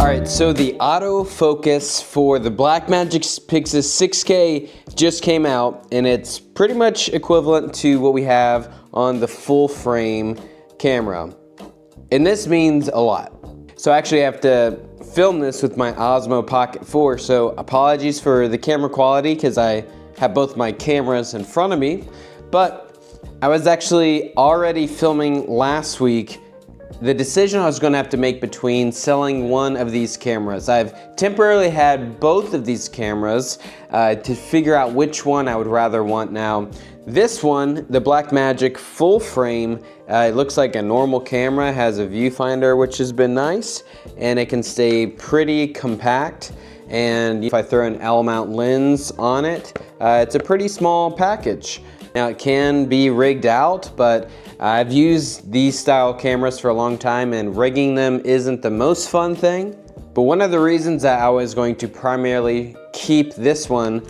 Alright, so the autofocus for the Blackmagic Pixus 6K just came out, and it's pretty much equivalent to what we have on the full frame camera. And this means a lot. So I actually have to film this with my Osmo Pocket 4, so apologies for the camera quality because I have both my cameras in front of me, but I was actually already filming last week the decision I was going to have to make between selling one of these cameras. I've temporarily had both of these cameras to figure out which one I would rather want now. This one, the Blackmagic full frame, it looks like a normal camera, has a viewfinder which has been nice, and it can stay pretty compact. And if I throw an L-mount lens on it, it's a pretty small package. Now it can be rigged out, but I've used these style cameras for a long time and rigging them isn't the most fun thing. But one of the reasons that I was going to primarily keep this one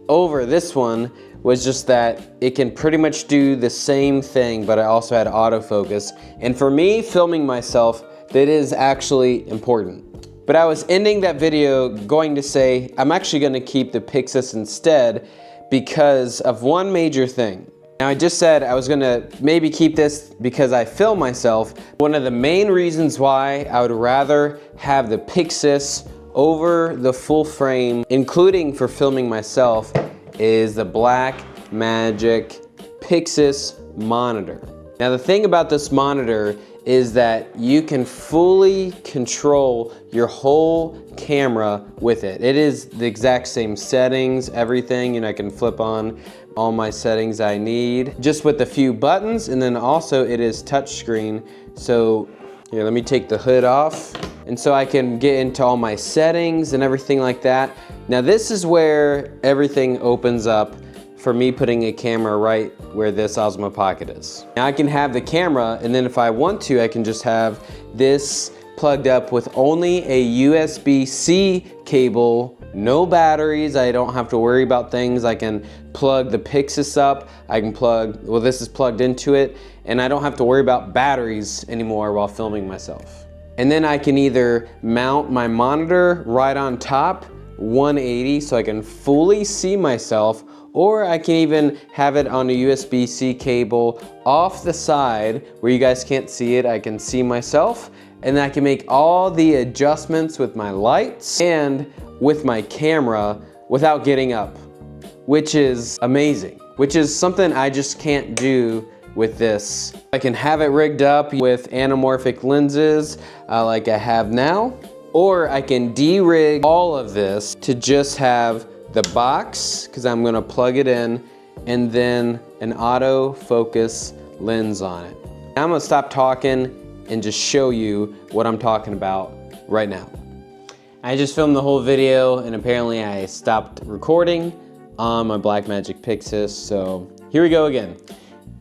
over this one was just that it can pretty much do the same thing, but I also had autofocus. And for me, filming myself, that is actually important. But I was ending that video going to say, I'm actually gonna keep the Pixus instead because of one major thing. Now I just said I was gonna maybe keep this because I film myself. One of the main reasons why I would rather have the Pyxis over the full frame, including for filming myself, is the Blackmagic Pixus monitor. Now the thing about this monitor is that you can fully control your whole camera with it. It is the exact same settings, everything, and I can flip on all my settings I need just with a few buttons, and then also it is touchscreen. So here, let me take the hood off, and so I can get into all my settings and everything like that. Now this is where everything opens up for me putting a camera right where this Osmo Pocket is. Now I can have the camera, and then if I want to, I can just have this plugged up with only a USB-C cable, no batteries. I don't have to worry about things. I can plug the Pixis up. I can plug, well, this is plugged into it, and I don't have to worry about batteries anymore while filming myself. And then I can either mount my monitor right on top, 180, so I can fully see myself, or I can even have it on a USB-C cable off the side where you guys can't see it. I can see myself, and then I can make all the adjustments with my lights and with my camera without getting up, which is amazing, which is something I just can't do with this. I can have it rigged up with anamorphic lenses like I have now, or I can de-rig all of this to just have the box, because I'm gonna plug it in, and then an autofocus lens on it. I'm gonna stop talking and just show you what I'm talking about right now. I just filmed the whole video, and apparently I stopped recording on my Blackmagic Pixis, so here we go again.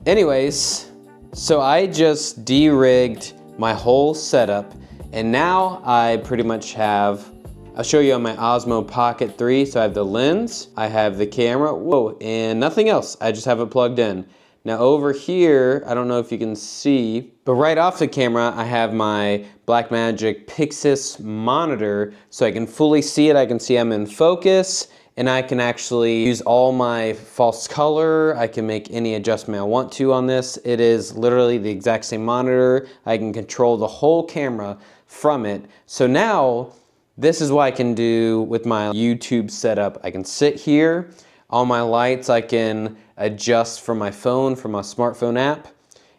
Anyways, so I just de-rigged my whole setup, and now I pretty much have, I'll show you on my Osmo Pocket 3. So I have the lens, I have the camera, whoa, and nothing else. I just have it plugged in. Now over here, I don't know if you can see, but right off the camera, I have my Blackmagic Pixis monitor, so I can fully see it. I can see I'm in focus, and I can actually use all my false color. I can make any adjustment I want to on this. It is literally the exact same monitor. I can control the whole camera from it. So now, this is what I can do with my YouTube setup. I can sit here, all my lights I can adjust from my phone, from my smartphone app.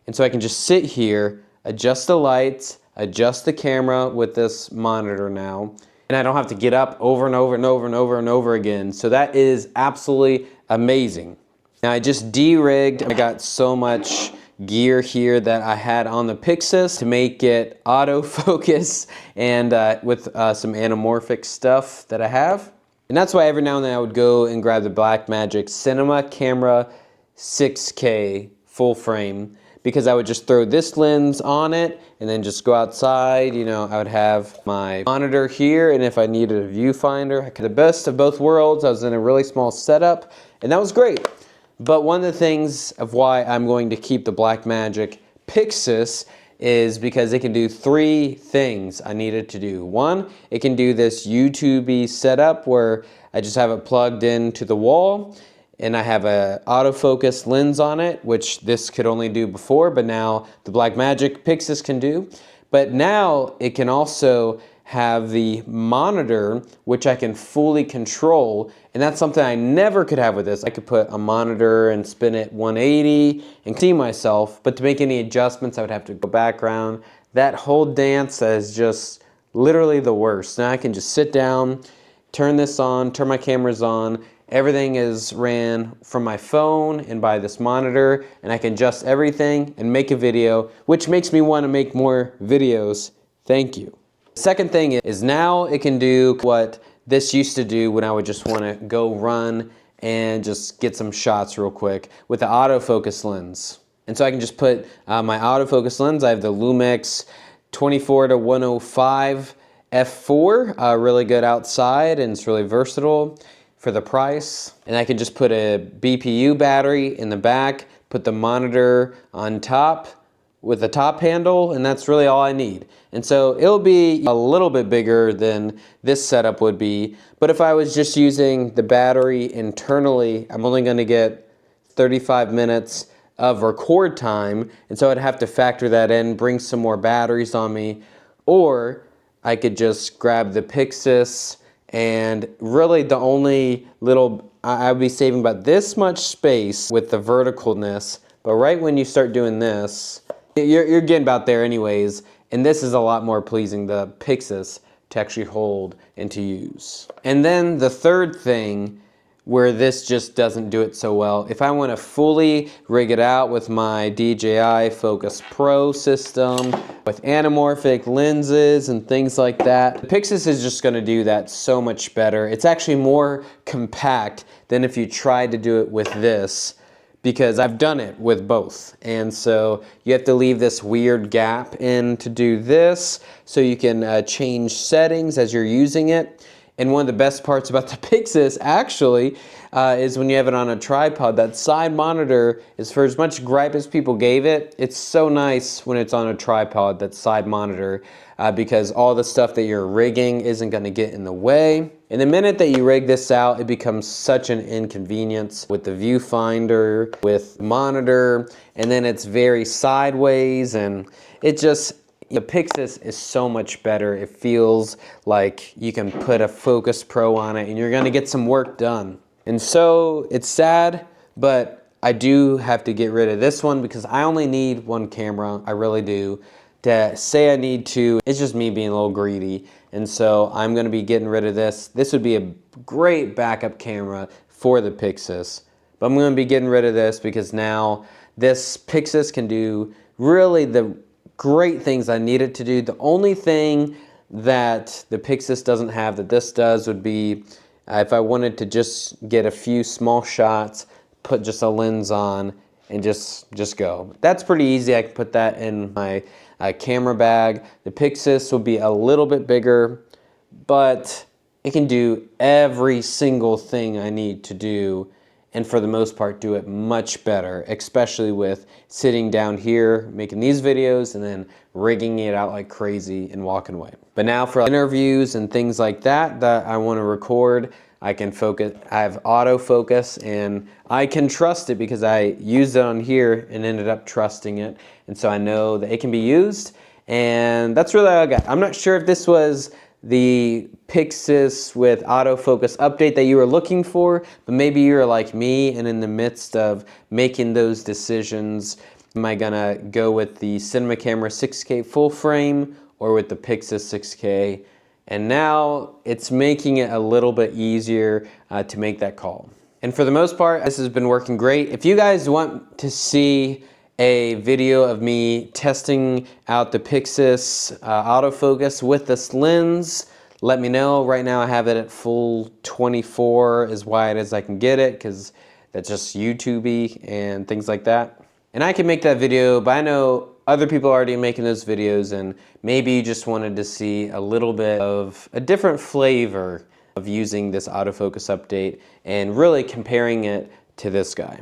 And so I can just sit here, adjust the lights, adjust the camera with this monitor now, and I don't have to get up over and over and over and over and over again. So that is absolutely amazing. Now I just de-rigged. I got so much gear here that I had on the Pixis to make it autofocus, and with some anamorphic stuff that I have. And that's why every now and then I would go and grab the Blackmagic Cinema Camera 6K full frame, because I would just throw this lens on it and then just go outside. You know, I would have my monitor here, and if I needed a viewfinder, I could have the best of both worlds. I was in a really small setup, and that was great. But one of the things of why I'm going to keep the Blackmagic Pixis is because it can do 3 things I needed to do. One, it can do this YouTube-y setup where I just have it plugged into the wall and I have a autofocus lens on it, which this could only do before, but now the Blackmagic Pixus can do. But now it can also have the monitor, which I can fully control, and that's something I never could have with this. I could put a monitor and spin it 180 and see myself, but to make any adjustments, I would have to go background. That whole dance is just literally the worst. Now I can just sit down, turn this on, turn my cameras on. Everything is ran from my phone and by this monitor, and I can adjust everything and make a video, which makes me want to make more videos. Thank you. Second thing is now it can do what this used to do when I would just want to go run and just get some shots real quick with the autofocus lens. And so I can just put my autofocus lens. I have the Lumix 24-105 f4, really good outside, and it's really versatile for the price. And I can just put a BPU battery in the back, put the monitor on top with the top handle, and that's really all I need. And so it'll be a little bit bigger than this setup would be, but if I was just using the battery internally, I'm only gonna get 35 minutes of record time, and so I'd have to factor that in, bring some more batteries on me, or I could just grab the Pixus, and really the only little, I'd be saving about this much space with the verticalness, but right when you start doing this, you're getting about there anyways, and this is a lot more pleasing, the Pixis, to actually hold and to use. And then the third thing where this just doesn't do it so well, if I want to fully rig it out with my DJI Focus Pro system, with anamorphic lenses and things like that, the Pixis is just going to do that so much better. It's actually more compact than if you tried to do it with this, because I've done it with both. And so you have to leave this weird gap in to do this, so you can change settings as you're using it. And one of the best parts about the Pixis actually is when you have it on a tripod, that side monitor is, for as much gripe as people gave it, it's so nice when it's on a tripod, that side monitor, because all the stuff that you're rigging isn't gonna get in the way. And the minute that you rig this out, it becomes such an inconvenience with the viewfinder, with the monitor, and then it's very sideways, and it just, the Pixis is so much better. It feels like you can put a Focus Pro on it and you're gonna get some work done. And so it's sad, but I do have to get rid of this one because I only need one camera, I really do. To say I need two, it's just me being a little greedy. And so I'm gonna be getting rid of this. This would be a great backup camera for the Pixis, but I'm gonna be getting rid of this because now this Pixis can do really the great things I need it to do. The only thing that the Pixis doesn't have that this does would be if I wanted to just get a few small shots, put just a lens on and just go. That's pretty easy. I can put that in my camera bag. The Pixis will be a little bit bigger, but it can do every single thing I need to do, and for the most part do it much better, especially with sitting down here making these videos and then rigging it out like crazy and walking away. But now for interviews and things like that I want to record, I can focus. I have autofocus and I can trust it because I used it on here and ended up trusting it, and so I know that it can be used, and that's really all I got. I'm not sure if this was the Pyxis with autofocus update that you were looking for, but maybe you're like me and in the midst of making those decisions. Am I gonna go with the cinema camera 6K full frame or with the Pixis 6K? And now it's making it a little bit easier to make that call. And for the most part, this has been working great. If you guys want to see a video of me testing out the Pyxis autofocus with this lens, let me know. Right now I have it at full 24, as wide as I can get it, because that's just YouTube-y and things like that. And I can make that video, but I know other people are already making those videos, and maybe you just wanted to see a little bit of a different flavor of using this autofocus update and really comparing it to this guy.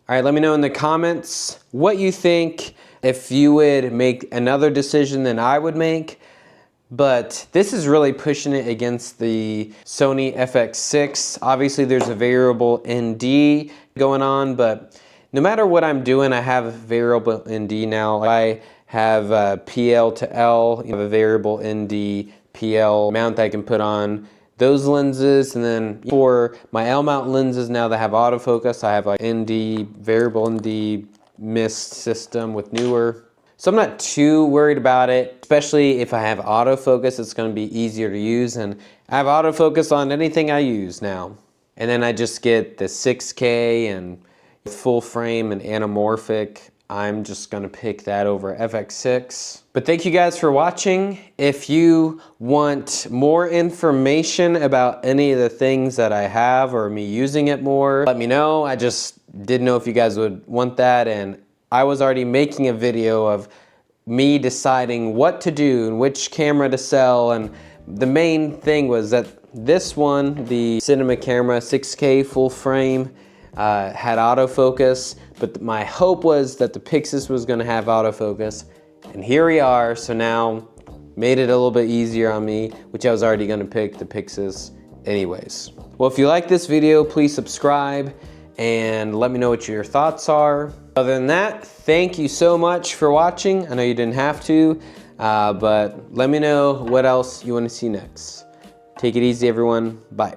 All right, let me know in the comments what you think if you would make another decision than I would make. But this is really pushing it against the Sony FX6. Obviously there's a variable ND going on, but no matter what I'm doing, I have a variable ND now. I have PL to L, you have a variable ND PL mount that I can put on those lenses, and then for my L mount lenses now that have autofocus, I have like ND, variable ND mist system with newer. So I'm not too worried about it, especially if I have autofocus, it's gonna be easier to use, and I have autofocus on anything I use now. And then I just get the 6K and full frame and anamorphic. I'm just gonna pick that over FX6. But thank you guys for watching. If you want more information about any of the things that I have or me using it more, let me know. I just didn't know if you guys would want that, and I was already making a video of me deciding what to do and which camera to sell, and the main thing was that this one, the cinema camera 6K full frame, had autofocus, but my hope was that the Pixus was gonna have autofocus, and here we are. So now made it a little bit easier on me, which I was already gonna pick the Pixus anyways. Well, if you like this video, please subscribe and let me know what your thoughts are. Other than that, thank you so much for watching. I know you didn't have to, but let me know what else you want to see next. Take it easy, everyone. Bye.